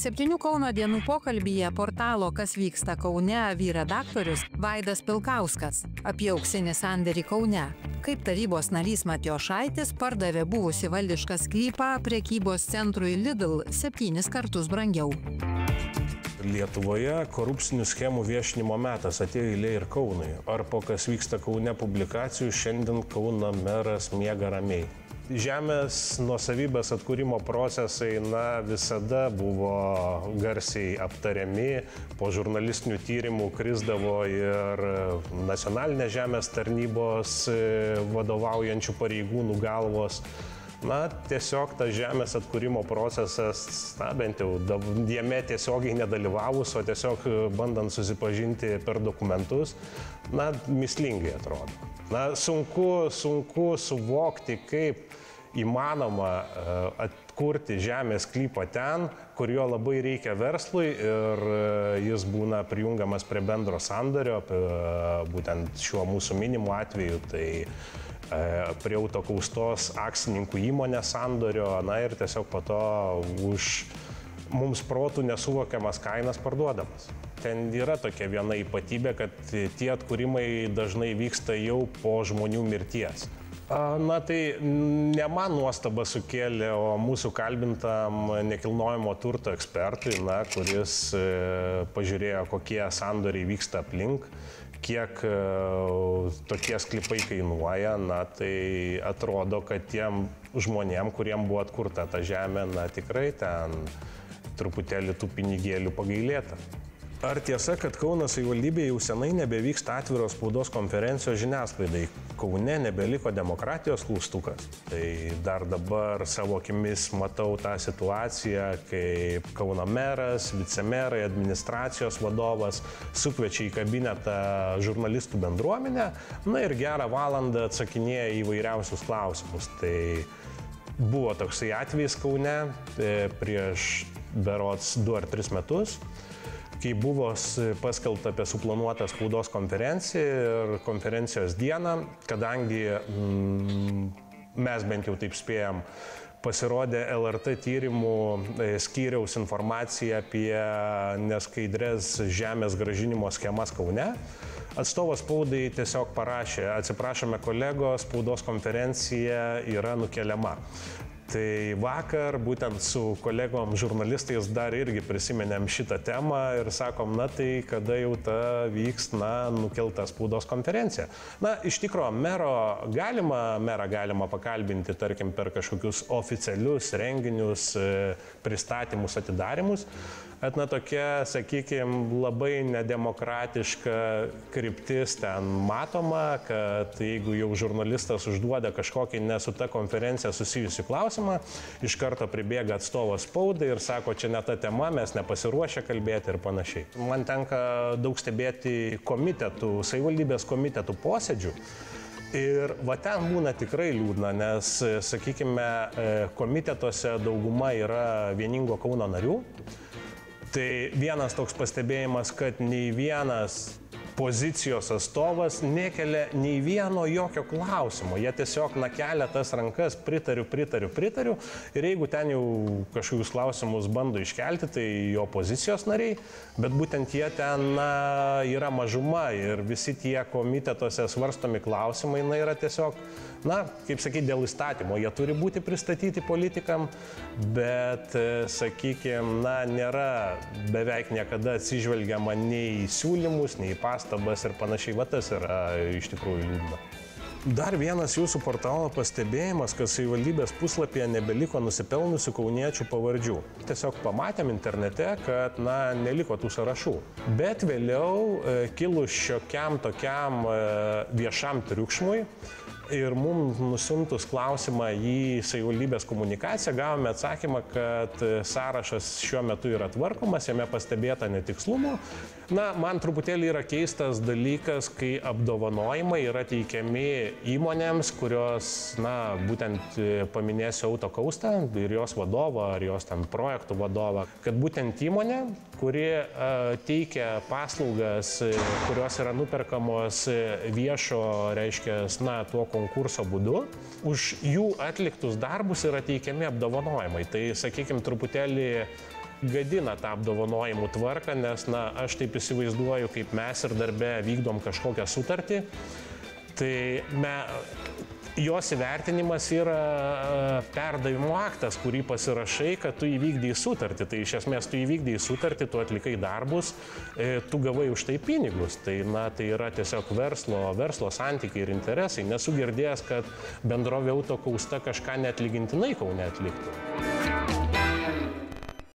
7 Kauno dienų pokalbyje portalo Kas vyksta Kaune vyredaktorius Vaidas Pilkauskas apie auksinį sandėrį Kaune. Kaip tarybos narys Matijošaitis pardavė buvusį valdišką sklypą prekybos centrui Lidl 7 kartus brangiau. Lietuvoje korupcinių schemų viešinimo metas atėjo eilė ir Kaunui. Ar po Kas vyksta Kaune publikacijų šiandien Kauno meras miega ramiai. Žemės nuosavybės atkūrimo procesai visada buvo garsiai aptariami, po žurnalistinių tyrimų krisdavo ir nacionalinės žemės tarnybos vadovaujančių pareigūnų galvos. Tiesiog tas žemės atkūrimo procesas, bent jau jame tiesiogiai nedalyvavus, o tiesiog bandant susipažinti per dokumentus, mįslingai atrodo. Sunku suvokti, kaip įmanoma atkurti žemės sklypą ten, kur jo labai reikia verslui ir jis būna prijungiamas prie bendro sandorio, būtent šiuo mūsų minimu atveju, tai prie autokaustos akcininkų įmonės sandorio, ir tiesiog po to už mums protų nesuvokiamas kainas parduodamas. Ten yra tokia viena ypatybė, kad tie atkūrimai dažnai vyksta jau po žmonių mirties. Tai ne man nuostaba sukėlė, o mūsų kalbintam nekilnojamo turto ekspertui, kuris pažiūrėjo, kokie sandoriai vyksta aplink, kiek tokie sklypai kainuoja, tai atrodo, kad tiem žmonėm, kuriem buvo atkurta ta žemė, tikrai ten truputėlį tų pinigėlių pagailėta. Ar tiesa, kad Kauno savivaldybėje jau senai nebevyksta atviros spaudos konferencijos žiniasklaidai? Kaune nebeliko demokratijos klaustukas. Tai dar dabar savo akimis matau tą situaciją, kai Kauno meras, vicemerai, administracijos vadovas sukviečia į kabinetą žurnalistų bendruomenę, ir gerą valandą atsakinėja į įvairiausius klausimus. Tai buvo toksai atvejis Kaune prieš berods 2 ar 3 metus, kai buvo paskelbta apie suplanuotą spaudos konferenciją ir konferencijos dieną, kadangi mes bent jau taip spėjom, pasirodė LRT tyrimų skyriaus informacija apie neskaidres žemės grąžinimo schemas Kaune, atstovas spaudai tiesiog parašė: atsiprašome kolegos, spaudos konferencija yra nukeliama. Tai vakar būtent su kolegom žurnalistais dar irgi prisimenėm šitą temą ir sakom, tai kada jau ta vyks nukelta spaudos konferencija. Iš tikrųjų, merą galima pakalbinti, tarkim, per kažkokius oficialius renginius, pristatymus, atidarimus. Tokia, sakykime, labai nedemokratiška kryptis ten matoma, kad jeigu jau žurnalistas užduoda kažkokį ne su ta konferencija susijusių klausimą, iš karto pribėga atstovas spaudai ir sako, čia ne ta tema, mes nepasiruošę kalbėti ir panašiai. Man tenka daug stebėti savivaldybės komitetų posėdžių. Ir ten būna tikrai liūdna, nes, sakykime, komitetuose dauguma yra vieningo Kauno narių. Tai vienas toks pastebėjimas, kad nei vienas pozicijos atstovas nekelia nei vieno jokio klausimo. Jie tiesiog kelia tas rankas, pritariu. Ir jeigu ten jau kažkokius klausimus bando iškelti, tai jo pozicijos nariai, bet būtent jie ten yra mažuma ir visi tie komitetuose svarstomi klausimai yra tiesiog, kaip sakyti, dėl įstatymo. Jie turi būti pristatyti politikam, bet, sakykime, nėra beveik niekada atsižvelgiama nei į siūlymus, nei į pastabas ir panašiai. Tas yra iš tikrųjų liūdna. Dar vienas jūsų portalo pastebėjimas, kad savivaldybės puslapyje nebeliko nusipelnusių kauniečių pavardžių. Tiesiog pamatėm internete, kad neliko tų sąrašų. Bet vėliau kilus šiokiam tokiam viešam triukšmui ir mums nusiuntus klausimą į savivaldybės komunikaciją, gavome atsakymą, kad sąrašas šiuo metu yra tvarkomas, jame pastebėta netikslumų. Man truputėlį yra keistas dalykas, kai apdovanojimai yra teikiami įmonėms, kurios, būtent paminėsiu Autokaustą ir jos vadovą, ar jos ten projektų vadovą, kad būtent įmonė, kuri teikia paslaugas, kurios yra nuperkamos viešo, reiškia, tuo konkurso būdu. Už jų atliktus darbus yra teikiami apdovanojimai. Tai, sakykime, truputėlį gadina tą apdovanojimų tvarką, nes, aš taip įsivaizduoju, kaip mes ir darbe vykdom kažkokią sutartį, tai jos įvertinimas yra perdavimo aktas, kurį pasirašai, kad tu įvykdai sutartį. Tai iš esmės tu įvykdai sutartį, tu atlikai darbus, tu gavai už tai pinigus. Tai, tai yra tiesiog verslo santykiai ir interesai. Nesu girdėjęs, kad bendrovė Autokausta kažką neatlygintinai Kaune atliktų.